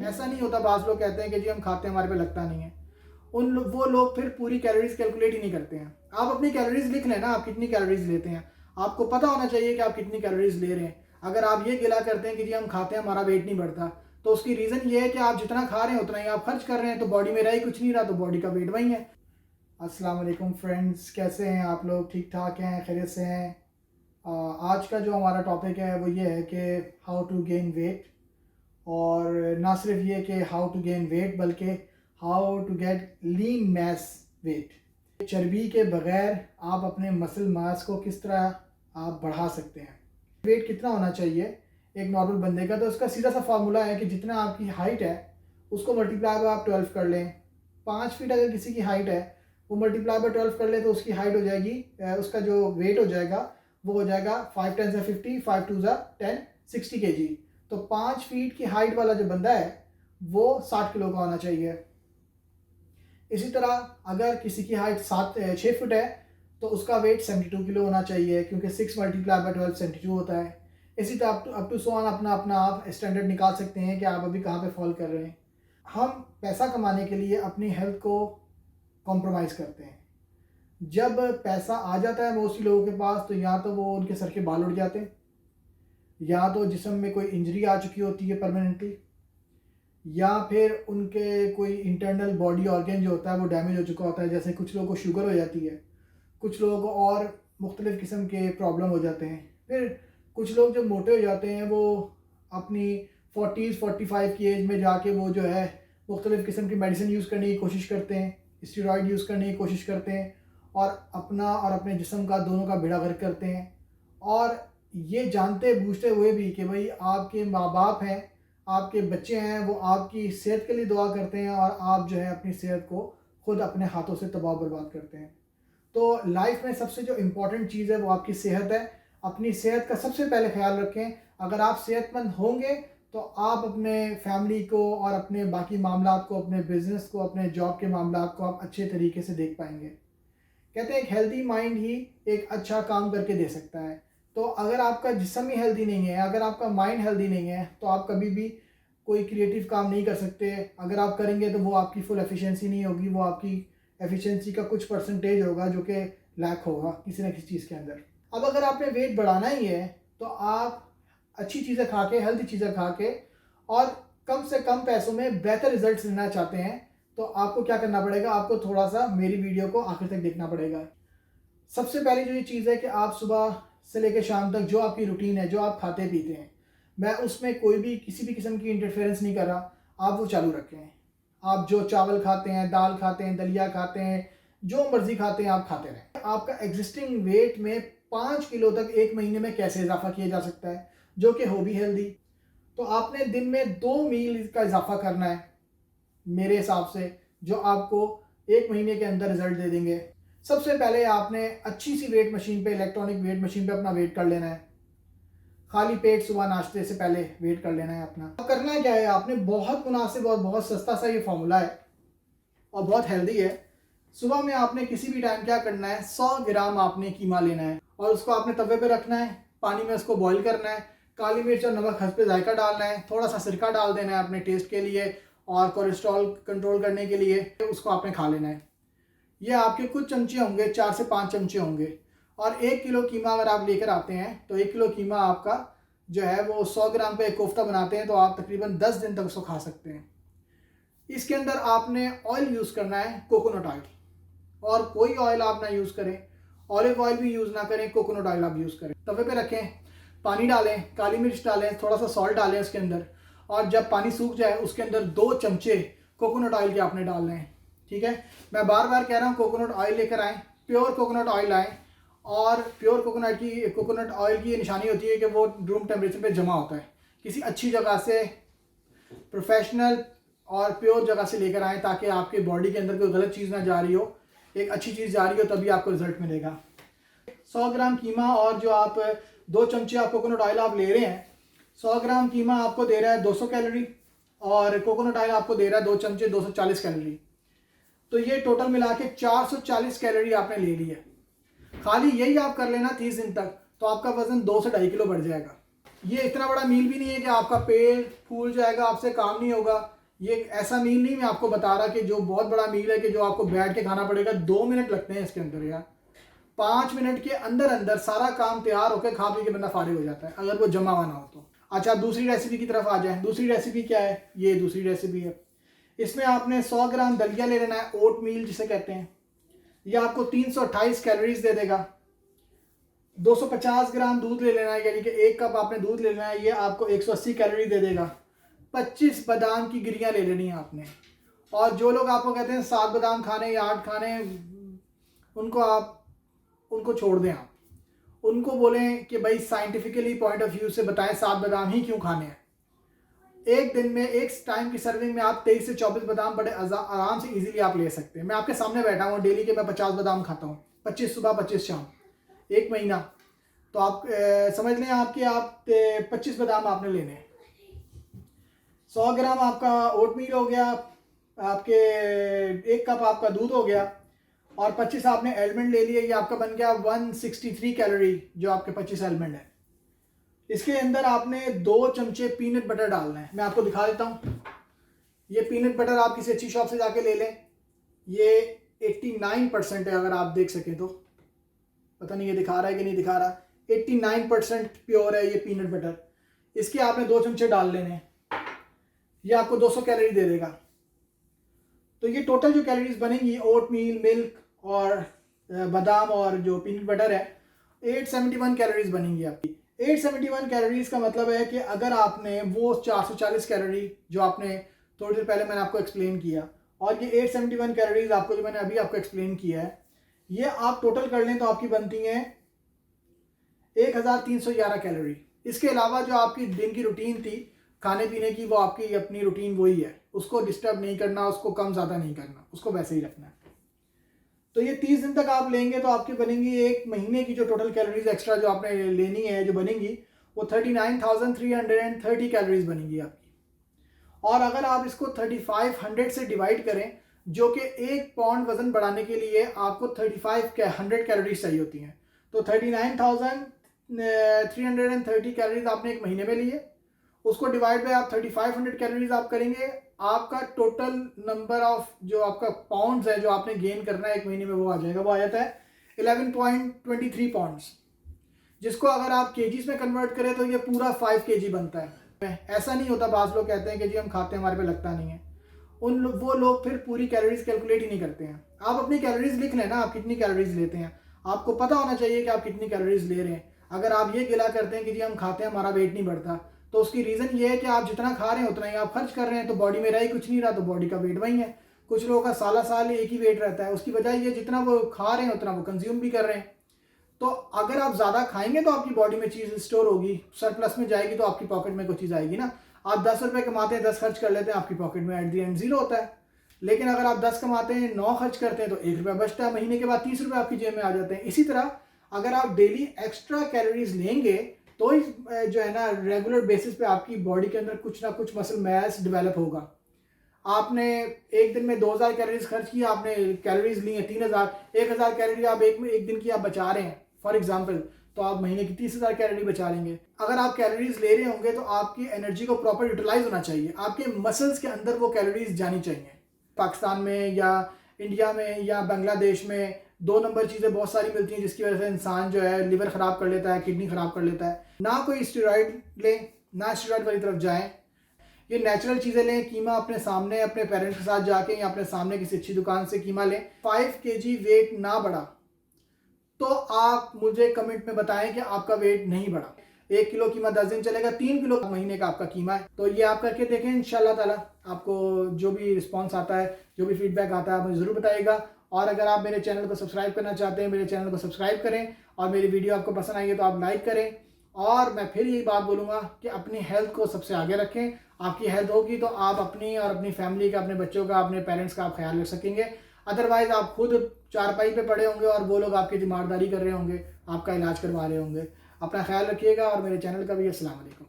ऐसा नहीं होता। बाज़ लोग कहते हैं कि जी हम खाते हैं, हमारे पे लगता नहीं है। वो लोग फिर पूरी कैलोरीज कैलकुलेट ही नहीं करते हैं। आप अपनी कैलोरीज लिख लें ना, आप कितनी कैलोरीज लेते हैं, आपको पता होना चाहिए कि आप कितनी कैलोरीज ले रहे हैं। अगर आप ये गिला करते हैं कि जी हम खाते हैं, हमारा वेट नहीं बढ़ता, तो उसकी रीज़न ये है कि आप जितना खा रहे हैं उतना ही आप खर्च कर रहे हैं, तो बॉडी में रह ही कुछ नहीं रहा, तो बॉडी का वेट वही है। अस्सलाम वालेकुम फ्रेंड्स, कैसे हैं आप लोग? ठीक ठाक हैं, खैरियत से हैं? आज का जो हमारा टॉपिक है वो ये है कि हाउ टू गेन वेट, और ना सिर्फ ये कि हाउ टू गेन वेट बल्कि how to get lean mass weight. चर्बी के बगैर आप अपने मसल मास को किस तरह आप बढ़ा सकते हैं। वेट कितना होना चाहिए एक नॉर्मल बंदे का, तो उसका सीधा सा फार्मूला है कि जितना आपकी हाइट है उसको मल्टीप्लाई बाय आप 12 कर लें। 5 फीट अगर किसी की हाइट है, वो मल्टीप्लाई बाय 12 कर ले तो उसकी हाइट हो जाएगी, उसका जो वेट हो जाएगा वो हो जाएगा 5 10 50, 5 2 10, 60 kg। तो 5 फीट की हाइट वाला जो बंदा है वो 60 किलो का होना चाहिए। इसी तरह अगर किसी की हाइट 6 फुट है तो उसका वेट 72 किलो होना चाहिए, क्योंकि 6 मल्टीप्लाई बाय 12 72 होता है। इसी तरह अप टू सो ऑन अपना अपना आप स्टैंडर्ड निकाल सकते हैं कि आप अभी कहाँ पे फॉल कर रहे हैं। हम पैसा कमाने के लिए अपनी हेल्थ को कॉम्प्रोमाइज़ करते हैं। जब पैसा आ जाता है मोस्टली लोगों के पास, तो या तो वो उनके सर के बाल उड़ जाते हैं, या तो जिस्म में कोई इंजरी आ चुकी होती है परमानेंटली, या फिर उनके कोई इंटरनल बॉडी ऑर्गन जो होता है वो डैमेज हो चुका होता है। जैसे कुछ लोगों को शुगर हो जाती है, कुछ लोगों को और मुख्तलिफ़ किस्म के प्रॉब्लम हो जाते हैं। फिर कुछ लोग जब मोटे हो जाते हैं वो अपनी 40s 45 की एज में जाके वो जो है मुख्तलिफ़ किस्म की मेडिसिन यूज़ करने की कोशिश करते हैं, स्टेरॉयड यूज़ करने की कोशिश करते हैं, और अपना और अपने जिस्म का दोनों का बेड़ा गर्क करते हैं। और ये जानते बूझते हुए भी कि भाई आपके माँ बाप हैं, आपके बच्चे हैं, वो आपकी सेहत के लिए दुआ करते हैं, और आप जो है अपनी सेहत को खुद अपने हाथों से तबाह बर्बाद करते हैं। तो लाइफ में सबसे जो इम्पोर्टेंट चीज़ है वो आपकी सेहत है। अपनी सेहत का सबसे पहले ख्याल रखें। अगर आप सेहतमंद होंगे तो आप अपने फैमिली को और अपने बाकी मामलात को, अपने बिज़नेस को, अपने जॉब के मामलात को आप अच्छे तरीके से देख पाएंगे। कहते हैं एक हेल्दी माइंड ही एक अच्छा काम करके दे सकता है। तो अगर आपका जिस्म ही हेल्दी नहीं है, अगर आपका माइंड हेल्दी नहीं है, तो आप कभी भी कोई क्रिएटिव काम नहीं कर सकते। अगर आप करेंगे तो वो आपकी फुल एफिशिएंसी नहीं होगी, वो आपकी एफिशिएंसी का कुछ परसेंटेज होगा जो कि लैक होगा किसी न किसी चीज़ के अंदर। अब अगर आपने वेट बढ़ाना ही है तो आप अच्छी चीज़ें खा के, हेल्दी चीज़ें खा के, और कम से कम पैसों में बेहतर रिजल्ट्स लेना चाहते हैं, तो आपको क्या करना पड़ेगा, आपको थोड़ा सा मेरी वीडियो को आखिर तक देखना पड़ेगा। सबसे पहली जो ये चीज़ है कि आप सुबह से लेकर शाम तक जो आपकी रूटीन है, जो आप खाते पीते हैं, मैं उसमें कोई भी किसी भी किस्म की इंटरफेरेंस नहीं कर रहा, आप वो चालू रखें। आप जो चावल खाते हैं, दाल खाते हैं, दलिया खाते हैं, जो मर्ज़ी खाते हैं, आप खाते रहें। आपका एग्जिस्टिंग वेट में 5 किलो तक 1 महीने में कैसे इजाफा किया जा सकता है, जो कि हो भी हेल्दी। तो आपने दिन में 2 मील का इजाफा करना है मेरे हिसाब से, जो आपको 1 महीने के अंदर रिजल्ट दे देंगे। सबसे पहले आपने अच्छी सी वेट मशीन पे, इलेक्ट्रॉनिक वेट मशीन पे अपना वेट कर लेना है। खाली पेट सुबह नाश्ते से पहले वेट कर लेना है अपना। अब करना क्या है, आपने बहुत मुनासिब और बहुत सस्ता सा ये फॉर्मूला है और बहुत हेल्दी है। सुबह में आपने किसी भी टाइम क्या करना है, 100 ग्राम आपने कीमा लेना है और उसको आपने तवे पे रखना है, पानी में उसको बॉईल करना है, काली मिर्च और नमक हस्बे जायका डालना है, थोड़ा सा सिरका डाल देना है अपने टेस्ट के लिए और कोलेस्ट्रॉल कंट्रोल करने के लिए, उसको आपने खा लेना है। ये आपके कुछ चमचे होंगे, 4 से 5 चमचे होंगे। और 1 किलो कीमा अगर आप लेकर आते हैं तो 1 किलो कीमा आपका जो है वो 100 ग्राम पे एक कोफ्ता बनाते हैं, तो आप तकरीबन 10 दिन तक उसको खा सकते हैं। इसके अंदर आपने ऑयल यूज़ करना है, कोकोनट ऑयल, और कोई ऑयल आप ना यूज़ करें, ऑलिव ऑयल भी यूज़ ना करें, कोकोनट ऑयल आप यूज़ करें। तवे पे रखें, पानी डालें, काली मिर्च डालें, थोड़ा सा सॉल्ट डालें उसके अंदर, और जब पानी सूख जाए उसके अंदर 2 चमचे कोकोनट ऑयल के आपने डालने हैं। ठीक है, मैं बार बार कह रहा हूँ कोकोनट ऑयल लेकर आएँ, प्योर कोकोनट ऑयल लाएँ। और प्योर कोकोनट ऑयल की ये निशानी होती है कि वो रूम टेम्परेचर पे जमा होता है। किसी अच्छी जगह से, प्रोफेशनल और प्योर जगह से लेकर आएँ, ताकि आपके बॉडी के अंदर कोई गलत चीज़ ना जा रही हो, एक अच्छी चीज़ जा रही हो, तभी आपको रिजल्ट मिलेगा। 100 ग्राम कीमा और जो आप 2 चमचे आप कोकोनट ऑयल आप ले रहे हैं, 100 ग्राम कीमा आपको दे रहा है 200 कैलोरी और कोकोनट ऑयल आपको दे रहा है 2 चमचे 240 कैलोरी। तो ये टोटल मिला के 440 कैलोरी आपने ले ली है। खाली यही आप कर लेना 30 दिन तक, तो आपका वजन 2 से 2.5 किलो बढ़ जाएगा। ये इतना बड़ा मील भी नहीं है कि आपका पेट फूल जाएगा, आपसे काम नहीं होगा। ये ऐसा मील नहीं मैं आपको बता रहा कि जो बहुत बड़ा मील है कि जो आपको बैठ के खाना पड़ेगा। 2 मिनट लगते हैं इसके अंदर यार। 5 मिनट के अंदर अंदर सारा काम तैयार होकर खा पी के बंदा फारिग हो जाता है, अगर वो जमा हुआ ना हो तो। अच्छा, दूसरी रेसिपी की तरफ आ जाए। दूसरी रेसिपी क्या है? ये दूसरी रेसिपी है। इसमें आपने 100 ग्राम दलिया ले लेना है, ओट मील जिसे कहते हैं। यह आपको 328 कैलोरीज दे देगा। 250 ग्राम दूध ले लेना है, यानी कि 1 कप आपने दूध ले लेना है, ये आपको 180 कैलोरी दे देगा। 25 बादाम की गिरियाँ ले लेनी है आपने। और जो लोग आपको कहते हैं 7 बादाम खाने या 8 खाने, उनको छोड़ दें। आप उनको बोलें कि भाई साइंटिफिकली पॉइंट ऑफ व्यू से बताएं 7 बादाम ही क्यों खाने हैं। एक दिन में एक टाइम की सर्विंग में आप 23 से 24 बादाम बड़े आराम से इजीली आप ले सकते हैं। मैं आपके सामने बैठा हूँ, डेली के मैं 50 बादाम खाता हूँ, 25 सुबह 25 शाम, 1 महीना। तो आप समझ लें आप 25 बादाम आपने लेने हैं। 100 ग्राम आपका ओटमील हो गया, आपके 1 कप आपका दूध हो गया, और 25 आपने एलमंड ले लिए। ये आपका बन गया 163 कैलोरी, जो आपके 25 एलमंड है। इसके अंदर आपने 2 चमचे पीनट बटर डालना है। मैं आपको दिखा देता हूँ। ये पीनट बटर आप किसी अच्छी शॉप से जाके ले लें। ये 89% है, अगर आप देख सकें तो। पता नहीं ये दिखा रहा है कि नहीं दिखा रहा। 89% प्योर है ये पीनट बटर। इसके आपने 2 चमचे डाल लेने हैं। ये आपको 200 कैलोरी दे देगा। तो ये टोटल जो कैलोरीज बनेंगी ओट मील, मिल्क और बादाम और जो पीनट बटर है, 871 कैलोरीज बनेंगी आपकी। 871 कैलोरीज का मतलब है कि अगर आपने वो 440 कैलोरी जो आपने थोड़ी देर पहले मैंने आपको एक्सप्लेन किया, और ये 871 कैलोरीज आपको जो मैंने अभी आपको एक्सप्लेन किया है, ये आप टोटल कर लें तो आपकी बनती हैं 1311 कैलोरी। इसके अलावा जो आपकी दिन की रूटीन थी खाने पीने की, वो आपकी अपनी रूटीन वही है, उसको डिस्टर्ब नहीं करना, उसको कम ज़्यादा नहीं करना, उसको वैसे ही रखना है। तो ये 30 दिन तक आप लेंगे तो आपकी बनेंगी 1 महीने की जो टोटल कैलोरीज एक्स्ट्रा जो आपने लेनी है, जो बनेंगी वो 39,330 कैलोरीज बनेंगी आपकी। और अगर आप इसको 3500 से डिवाइड करें, जो कि 1 पाउंड वजन बढ़ाने के लिए आपको 3500 कैलोरीज चाहिए होती हैं, तो 39,330 कैलोरीज आपने 1 महीने में लिए, उसको डिवाइड बाय आप 3500 कैलोरीज आप करेंगे, आपका टोटल नंबर ऑफ जो आपका पाउंड्स है जो आपने गेन करना है 1 महीने में, वो आ जाएगा। वो आ जाता है 11.23 पाउंड्स, जिसको अगर आप केजीज में कन्वर्ट करें तो ये पूरा 5 केजी बनता है। ऐसा नहीं होता, बाज़ लोग कहते हैं कि जी हम खाते हैं हमारे पे लगता नहीं है। वो लोग फिर पूरी कैलोरीज कैलकुलेट ही नहीं करते हैं। आप अपनी कैलोरीज लिख लें ना, आप कितनी कैलोरीज लेते हैं, आपको पता होना चाहिए कि आप कितनी कैलोरीज ले रहे हैं। अगर आप ये गिला करते हैं कि जी हम खाते हैं हमारा वेट नहीं बढ़ता, तो उसकी रीज़न ये है कि आप जितना खा रहे हैं उतना ही आप खर्च कर रहे हैं, तो बॉडी में रह ही कुछ नहीं रहा, तो बॉडी का वेट वही है। कुछ लोगों का साल एक ही वेट रहता है, उसकी वजह ये जितना वो खा रहे हैं उतना वो कंज्यूम भी कर रहे हैं। तो अगर आप ज़्यादा खाएंगे तो आपकी बॉडी में चीज़ स्टोर होगी, सरप्लस में जाएगी, तो आपकी पॉकेट में कोई चीज़ आएगी ना। आप 10 रुपये कमाते हैं, 10 खर्च कर लेते हैं, आपकी पॉकेट में एट दी एंड 0 होता है। लेकिन अगर आप 10 कमाते हैं, 9 खर्च करते हैं, तो 1 रुपया बचता है। महीने के बाद 30 रुपये आपकी जेब में आ जाते हैं। इसी तरह अगर आप डेली एक्स्ट्रा कैलोरीज लेंगे तो जो है ना रेगुलर बेसिस पे आपकी बॉडी के अंदर कुछ ना कुछ मसल मास डेवलप होगा। आपने एक दिन में 2000 कैलोरीज खर्च किया, आपने कैलोरीज ली है 1000 कैलोरी आप एक दिन की आप बचा रहे हैं फॉर एग्जांपल, तो आप महीने की 30,000 कैलोरी बचा लेंगे। अगर आप कैलोरीज ले रहे होंगे तो आपकी एनर्जी को प्रॉपर यूटिलाइज होना चाहिए, आपके मसल्स के अंदर वो कैलोरीज जानी चाहिए। पाकिस्तान में या इंडिया में या बांग्लादेश में 2 नंबर चीज़ें बहुत सारी मिलती हैं जिसकी वजह से इंसान जो है लिवर ख़राब कर लेता है, किडनी ख़राब कर लेता है। ना कोई स्टेरॉइड लें, ना स्टेरॉइड वाली तरफ जाएं। ये नेचुरल चीज़ें लें। कीमा अपने सामने अपने पेरेंट्स के साथ जाके या अपने सामने किसी अच्छी दुकान से कीमा लें। 5 kg वेट ना बढ़ा तो आप मुझे कमेंट में बताएं कि आपका वेट नहीं बढ़ा। 1 किलो कीमा 10 दिन चलेगा, 3 किलो महीने का आपका कीमा है। तो ये आप करके देखें, इंशाल्लाह ताला आपको जो भी रिस्पॉन्स आता है, जो भी फीडबैक आता है, आप मुझे ज़रूर बताइएगा। और अगर आप मेरे चैनल को सब्सक्राइब करना चाहते हैं, मेरे चैनल को सब्सक्राइब करें, और मेरी वीडियो आपको पसंद आई है तो आप लाइक करें। और मैं फिर यही बात बोलूँगा कि अपनी हेल्थ को सबसे आगे रखें। आपकी हेल्थ होगी तो आप अपनी और अपनी फैमिली का, अपने बच्चों का, अपने पेरेंट्स का आप ख्याल रख सकेंगे। अदरवाइज़ आप खुद चारपाई पे पड़े होंगे और वो लोग आपकी तीमारदारी कर रहे होंगे, आपका इलाज करवा रहे होंगे। अपना ख्याल रखिएगा और मेरे चैनल का भी अस्सलाम वालेकुम।